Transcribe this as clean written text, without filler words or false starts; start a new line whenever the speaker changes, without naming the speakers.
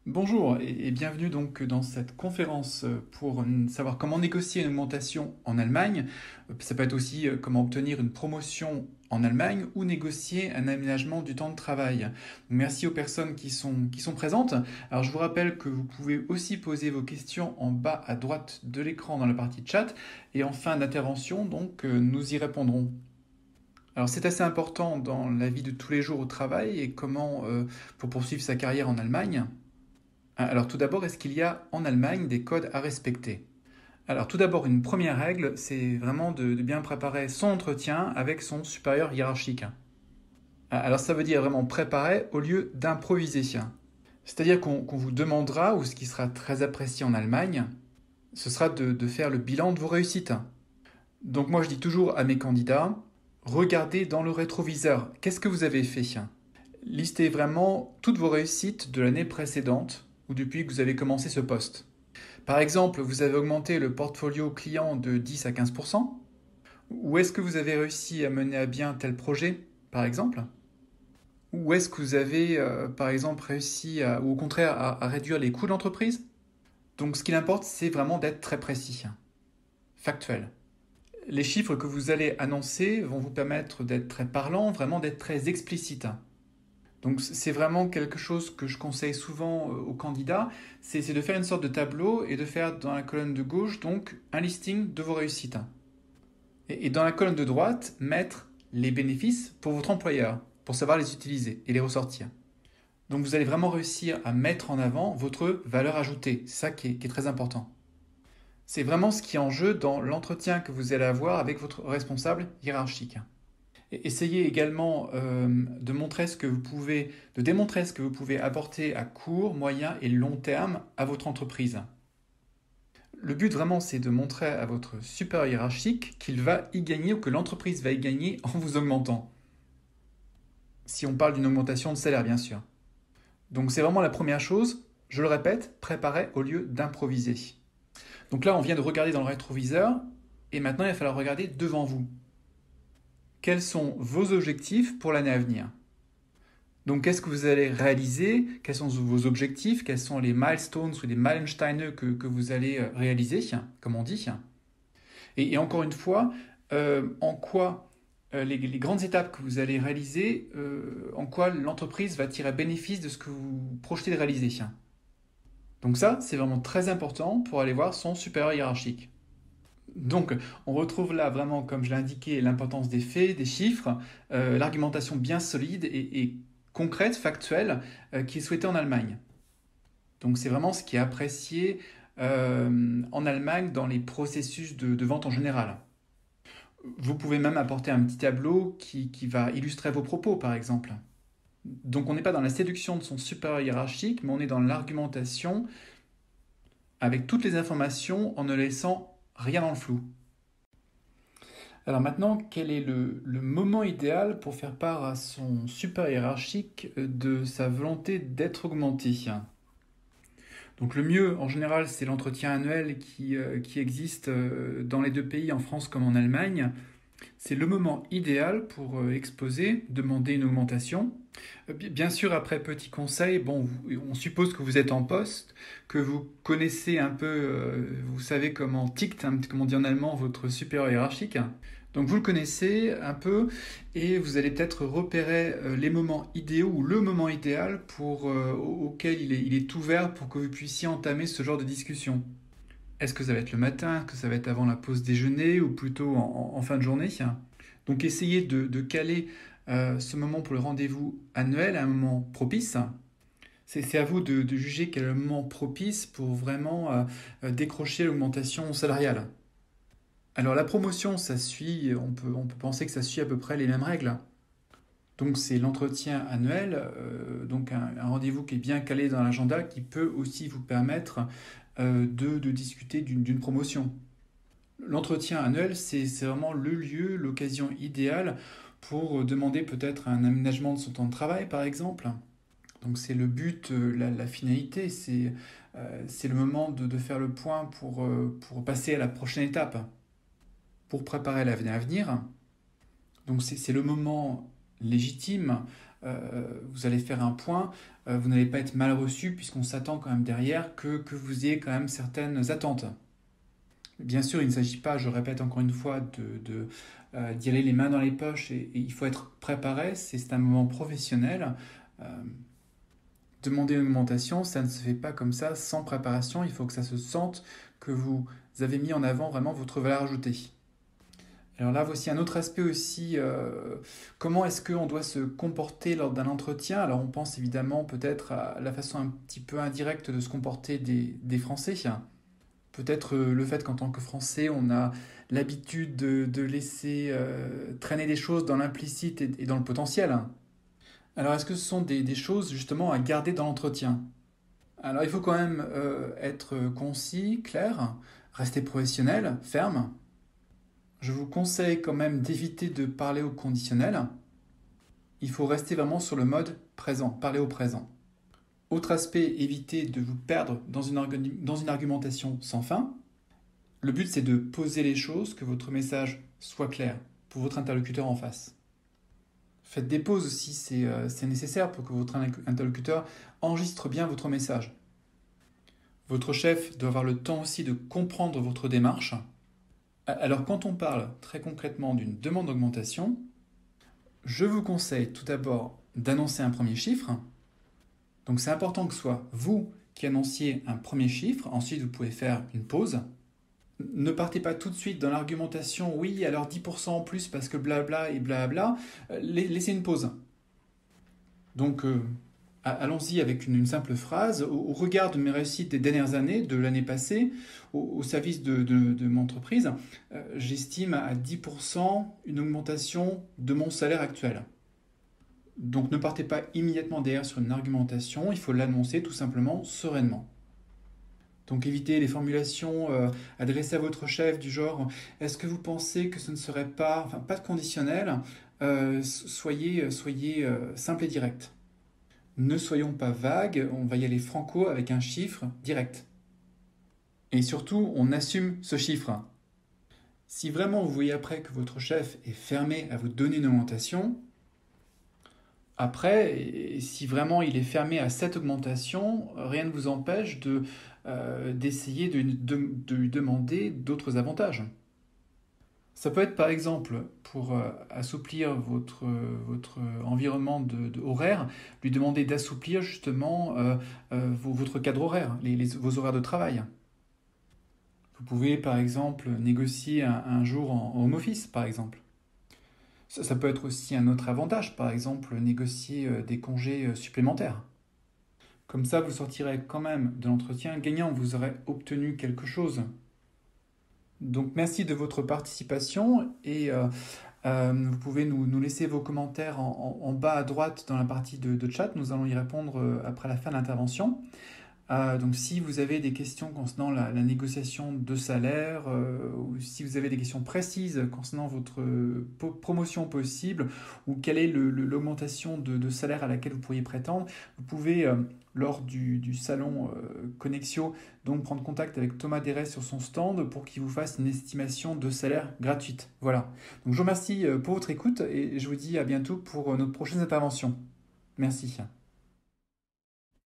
Bonjour et bienvenue donc dans cette conférence pour savoir comment négocier une augmentation en Allemagne. Ça peut être aussi comment obtenir une promotion en Allemagne ou négocier un aménagement du temps de travail. Merci aux personnes qui sont présentes. Alors je vous rappelle que vous pouvez aussi poser vos questions en bas à droite de l'écran dans la partie chat et en fin d'intervention donc nous y répondrons. Alors c'est assez important dans la vie de tous les jours au travail et comment pour poursuivre sa carrière en Allemagne. Alors tout d'abord, est-ce qu'il y a en Allemagne des codes à respecter? Alors tout d'abord, une première règle, c'est vraiment de bien préparer son entretien avec son supérieur hiérarchique. Alors ça veut dire vraiment préparer au lieu d'improviser. C'est-à-dire qu'on vous demandera, ou ce qui sera très apprécié en Allemagne, ce sera de faire le bilan de vos réussites. Donc moi je dis toujours à mes candidats, regardez dans le rétroviseur, qu'est-ce que vous avez fait? Listez vraiment toutes vos réussites de l'année précédente ou depuis que vous avez commencé ce poste. Par exemple, vous avez augmenté le portfolio client de 10 à 15%. Ou est-ce que vous avez réussi à mener à bien tel projet, par exemple? Ou est-ce que vous avez, par exemple, réussi ou au contraire à réduire les coûts d'entreprise? Donc ce qu'il importe, c'est vraiment d'être très précis, factuel. Les chiffres que vous allez annoncer vont vous permettre d'être très parlant, vraiment d'être très explicite. Donc c'est vraiment quelque chose que je conseille souvent aux candidats, c'est de faire une sorte de tableau et de faire dans la colonne de gauche donc un listing de vos réussites. Et dans la colonne de droite, mettre les bénéfices pour votre employeur, pour savoir les utiliser et les ressortir. Donc vous allez vraiment réussir à mettre en avant votre valeur ajoutée, c'est ça qui est très important. C'est vraiment ce qui est en jeu dans l'entretien que vous allez avoir avec votre responsable hiérarchique. Essayez également de démontrer ce que vous pouvez apporter à court, moyen et long terme à votre entreprise. Le but vraiment, c'est de montrer à votre supérieur hiérarchique qu'il va y gagner ou que l'entreprise va y gagner en vous augmentant. Si on parle d'une augmentation de salaire, bien sûr. Donc c'est vraiment la première chose, je le répète, préparer au lieu d'improviser. Donc là, on vient de regarder dans le rétroviseur et maintenant, il va falloir regarder devant vous. Quels sont vos objectifs pour l'année à venir? Donc, qu'est-ce que vous allez réaliser? Quels sont vos objectifs? Quels sont les milestones ou les Meilensteine que vous allez réaliser, comme on dit? Et encore une fois, en quoi les grandes étapes que vous allez réaliser, en quoi l'entreprise va tirer bénéfice de ce que vous projetez de réaliser. Donc ça, c'est vraiment très important pour aller voir son supérieur hiérarchique. Donc, on retrouve là vraiment, comme je l'ai indiqué, l'importance des faits, des chiffres, l'argumentation bien solide et concrète, factuelle, qui est souhaitée en Allemagne. Donc, c'est vraiment ce qui est apprécié en Allemagne dans les processus de vente en général. Vous pouvez même apporter un petit tableau qui va illustrer vos propos, par exemple. Donc, on n'est pas dans la séduction de son supérieur hiérarchique, mais on est dans l'argumentation avec toutes les informations en ne laissant rien dans le flou. Alors maintenant, quel est le moment idéal pour faire part à son supérieur hiérarchique de sa volonté d'être augmenté? Donc le mieux, en général, c'est l'entretien annuel qui existe dans les deux pays, en France comme en Allemagne. C'est le moment idéal pour exposer, demander une augmentation. Bien sûr, après petit conseil, bon, on suppose que vous êtes en poste, que vous connaissez un peu, vous savez comment tickt, comme on dit en allemand, votre supérieur hiérarchique. Donc vous le connaissez un peu et vous allez peut-être repérer les moments idéaux ou le moment idéal auquel il est ouvert pour que vous puissiez entamer ce genre de discussion. Est-ce que ça va être le matin? Est-ce que ça va être avant la pause déjeuner ou plutôt en fin de journée? Donc essayez de caler ce moment pour le rendez-vous annuel à un moment propice. C'est à vous de juger quel est le moment propice pour vraiment décrocher l'augmentation salariale. Alors la promotion, ça suit, on peut penser que ça suit à peu près les mêmes règles. Donc c'est l'entretien annuel, donc un rendez-vous qui est bien calé dans l'agenda qui peut aussi vous permettre de discuter d'une promotion. L'entretien annuel, c'est vraiment le lieu, l'occasion idéale pour demander peut-être un aménagement de son temps de travail, par exemple. Donc c'est le but, la finalité, c'est le moment de faire le point pour passer à la prochaine étape, pour préparer l'avenir à venir. Donc c'est le moment légitime vous allez faire un point, vous n'allez pas être mal reçu puisqu'on s'attend quand même derrière que vous ayez quand même certaines attentes. Bien sûr, il ne s'agit pas, je répète encore une fois, d'y aller les mains dans les poches et il faut être préparé, c'est un moment professionnel. Demander une augmentation, ça ne se fait pas comme ça, sans préparation, il faut que ça se sente que vous avez mis en avant vraiment votre valeur ajoutée. Alors là, voici un autre aspect aussi, comment est-ce qu'on doit se comporter lors d'un entretien? Alors on pense évidemment peut-être à la façon un petit peu indirecte de se comporter des Français. Peut-être le fait qu'en tant que Français, on a l'habitude de laisser traîner des choses dans l'implicite et dans le potentiel. Alors est-ce que ce sont des choses justement à garder dans l'entretien? Alors il faut quand même être concis, clair, rester professionnel, ferme. Je vous conseille quand même d'éviter de parler au conditionnel. Il faut rester vraiment sur le mode présent, parler au présent. Autre aspect, évitez de vous perdre dans une argumentation sans fin. Le but, c'est de poser les choses, que votre message soit clair pour votre interlocuteur en face. Faites des pauses aussi, c'est nécessaire pour que votre interlocuteur enregistre bien votre message. Votre chef doit avoir le temps aussi de comprendre votre démarche. Alors quand on parle très concrètement d'une demande d'augmentation, je vous conseille tout d'abord d'annoncer un premier chiffre. Donc c'est important que ce soit vous qui annonciez un premier chiffre, ensuite vous pouvez faire une pause. Ne partez pas tout de suite dans l'argumentation, oui alors 10% en plus parce que blabla et blabla, laissez une pause. Donc allons-y avec une simple phrase. Au regard de mes réussites des dernières années, de l'année passée, au service de mon entreprise, j'estime à 10% une augmentation de mon salaire actuel. Donc ne partez pas immédiatement derrière sur une argumentation, il faut l'annoncer tout simplement sereinement. Donc évitez les formulations adressées à votre chef du genre « Est-ce que vous pensez que ce ne serait pas… » Enfin, pas de conditionnel, soyez simple et direct. Ne soyons pas vagues, on va y aller franco avec un chiffre direct. Et surtout, on assume ce chiffre. Si vraiment vous voyez après que votre chef est fermé à vous donner une augmentation, après, si vraiment il est fermé à cette augmentation, rien ne vous empêche d'essayer de lui demander d'autres avantages. Ça peut être par exemple, pour assouplir votre environnement horaire, lui demander d'assouplir justement votre cadre horaire, vos horaires de travail. Vous pouvez par exemple négocier un jour en home office, par exemple. Ça peut être aussi un autre avantage, par exemple négocier des congés supplémentaires. Comme ça, vous sortirez quand même de l'entretien gagnant, vous aurez obtenu quelque chose. Donc merci de votre participation et vous pouvez nous laisser vos commentaires en bas à droite dans la partie de chat. Nous allons y répondre après la fin de l'intervention. Donc si vous avez des questions concernant la négociation de salaire ou si vous avez des questions précises concernant votre promotion possible ou quelle est l'augmentation de salaire à laquelle vous pourriez prétendre, vous pouvez lors du salon Connexio donc prendre contact avec Thomas Dérès sur son stand pour qu'il vous fasse une estimation de salaire gratuite. Voilà. Donc je vous remercie pour votre écoute et je vous dis à bientôt pour notre prochaine intervention. Merci.